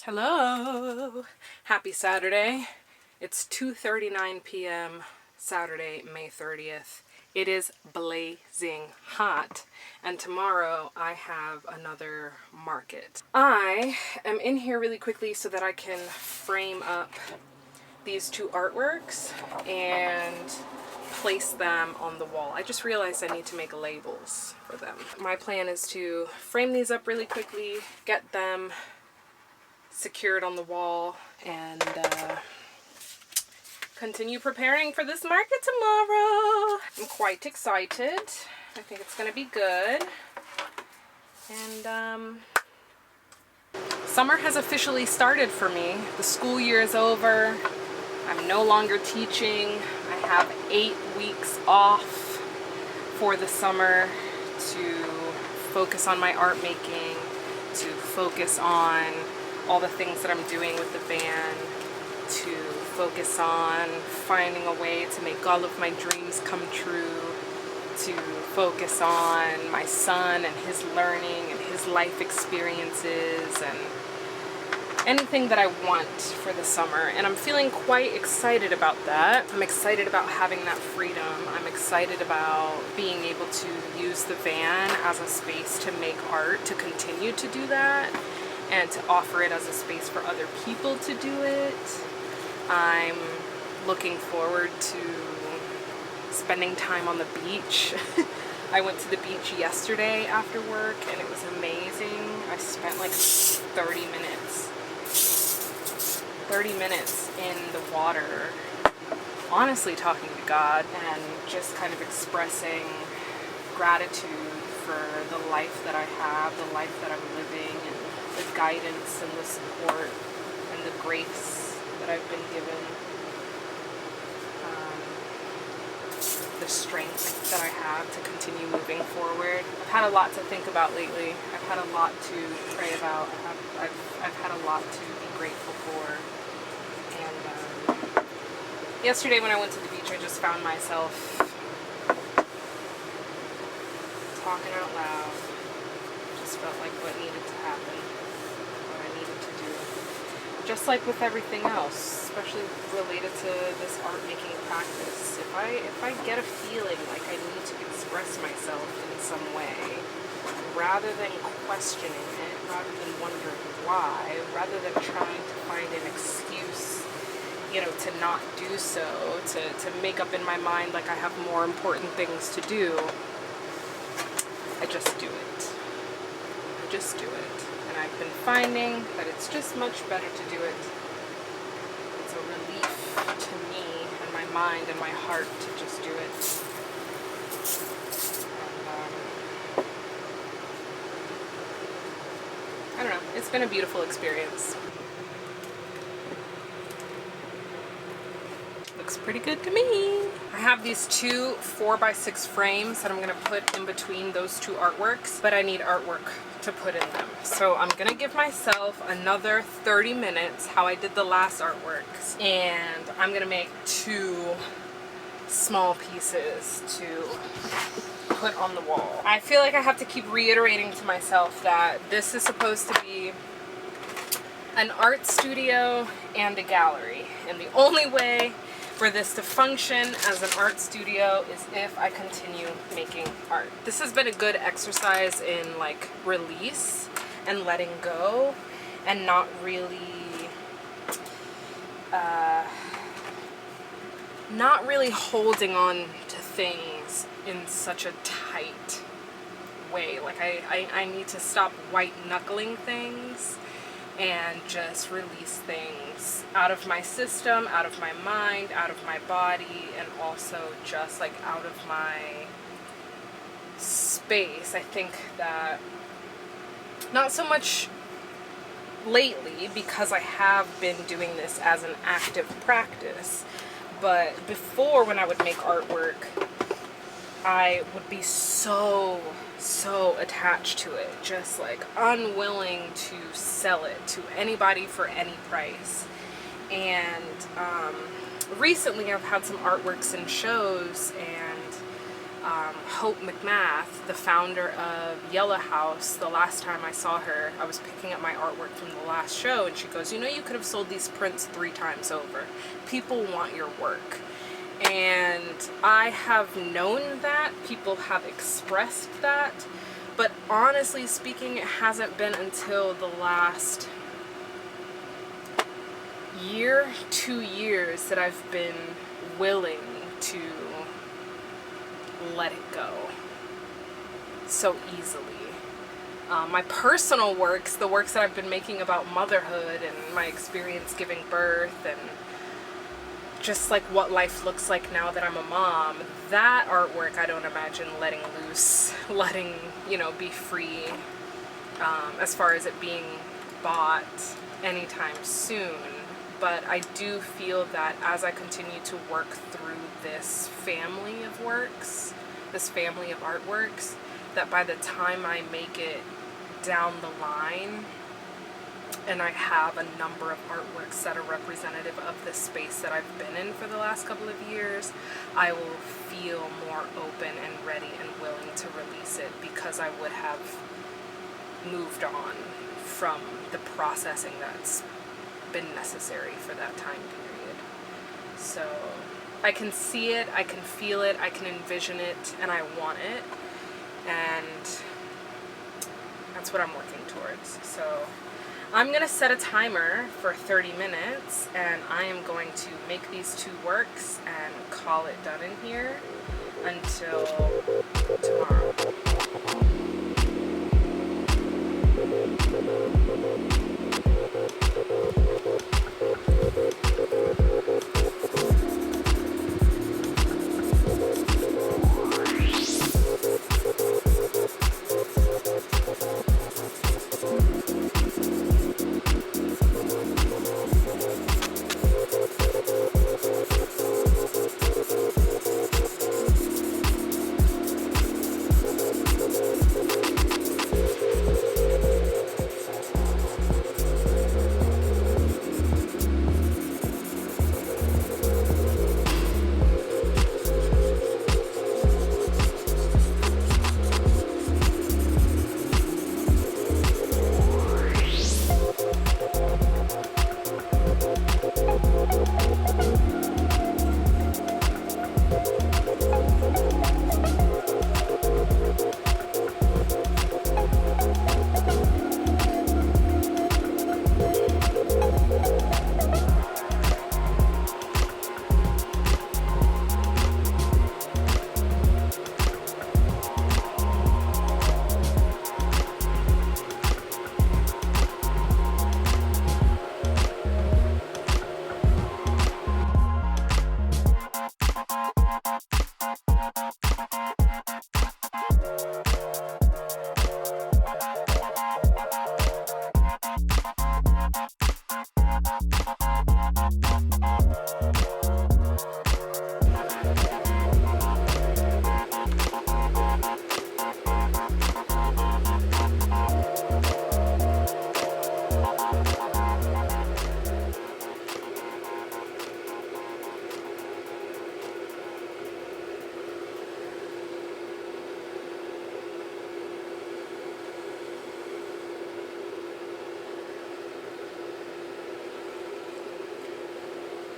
Hello! Happy Saturday. It's 2:39 p.m. Saturday, May 30th. It is blazing hot, and tomorrow I have another market. I am in here really quickly so that I can frame up these two artworks and place them on the wall. I just realized I need to make labels for them. My plan is to frame these up really quickly, get them secured on the wall, and continue preparing for this market tomorrow. I'm quite excited. I think it's gonna be good. And summer has officially started for me. The school year is over. I'm no longer teaching. I have 8 weeks off for the summer to focus on my art making, to focus on all the things that I'm doing with the band, to focus on finding a way to make all of my dreams come true, to focus on my son and his learning and his life experiences and anything that I want for the summer. And I'm feeling quite excited about that. I'm excited about having that freedom. I'm excited about being able to use the van as a space to make art, to continue to do that, and to offer it as a space for other people to do it. I'm looking forward to spending time on the beach. I went to the beach yesterday after work and it was amazing. I spent like 30 minutes in the water, honestly talking to God and just kind of expressing gratitude for the life that I have, the life that I'm living, and the guidance and the support and the grace that I've been given, the strength that I have to continue moving forward. I've had a lot to think about lately. I've had a lot to pray about. I've had a lot to be grateful for. And yesterday when I went to the beach, I just found myself talking out loud. Just felt like what needed to happen. Just like with everything else, especially related to this art making practice, if I get a feeling like I need to express myself in some way, rather than questioning it, rather than wondering why, rather than trying to find an excuse, to not do so, to make up in my mind like I have more important things to do, I just do it. I just do it. I've been finding that it's just much better to do it. It's a relief to me and my mind and my heart to just do it. And I don't know, it's been a beautiful experience. Looks pretty good to me. I have these two 4x6 frames that I'm going to put in between those two artworks, but I need artwork to put in them. So I'm gonna give myself another 30 minutes, how I did the last artworks, and I'm gonna make two small pieces to put on the wall. I feel like I have to keep reiterating to myself that this is supposed to be an art studio and a gallery, and the only way for this to function as an art studio is if I continue making art. This has been a good exercise in like release and letting go and not really holding on to things in such a tight way. Like I need to stop white knuckling things and just release things out of my system, out of my mind, out of my body, and also just like out of my space. I think that not so much lately, because I have been doing this as an active practice, but before, when I would make artwork, I would be so attached to it, just like unwilling to sell it to anybody for any price. And recently I've had some artworks and shows, and Hope McMath, the founder of Yellow House, the last time I saw her, I was picking up my artwork from the last show, and she goes, you know, you could have sold these prints 3 times over. People want your work. And I have known that, people have expressed that, but honestly speaking, it hasn't been until the last year, 2 years that I've been willing to let it go so easily. My personal works, the works that I've been making about motherhood and my experience giving birth and just like what life looks like now that I'm a mom, that artwork I don't imagine letting loose, letting, you know, be free as far as it being bought anytime soon. But I do feel that as I continue to work through this family of works, this family of artworks, that by the time I make it down the line and I have a number of artworks that are representative of the space that I've been in for the last couple of years, I will feel more open and ready and willing to release it, because I would have moved on from the processing that's been necessary for that time period. So I can see it, I can feel it, I can envision it, and I want it, and that's what I'm working towards. So I'm gonna set a timer for 30 minutes, and I am going to make these 2 works and call it done in here until tomorrow.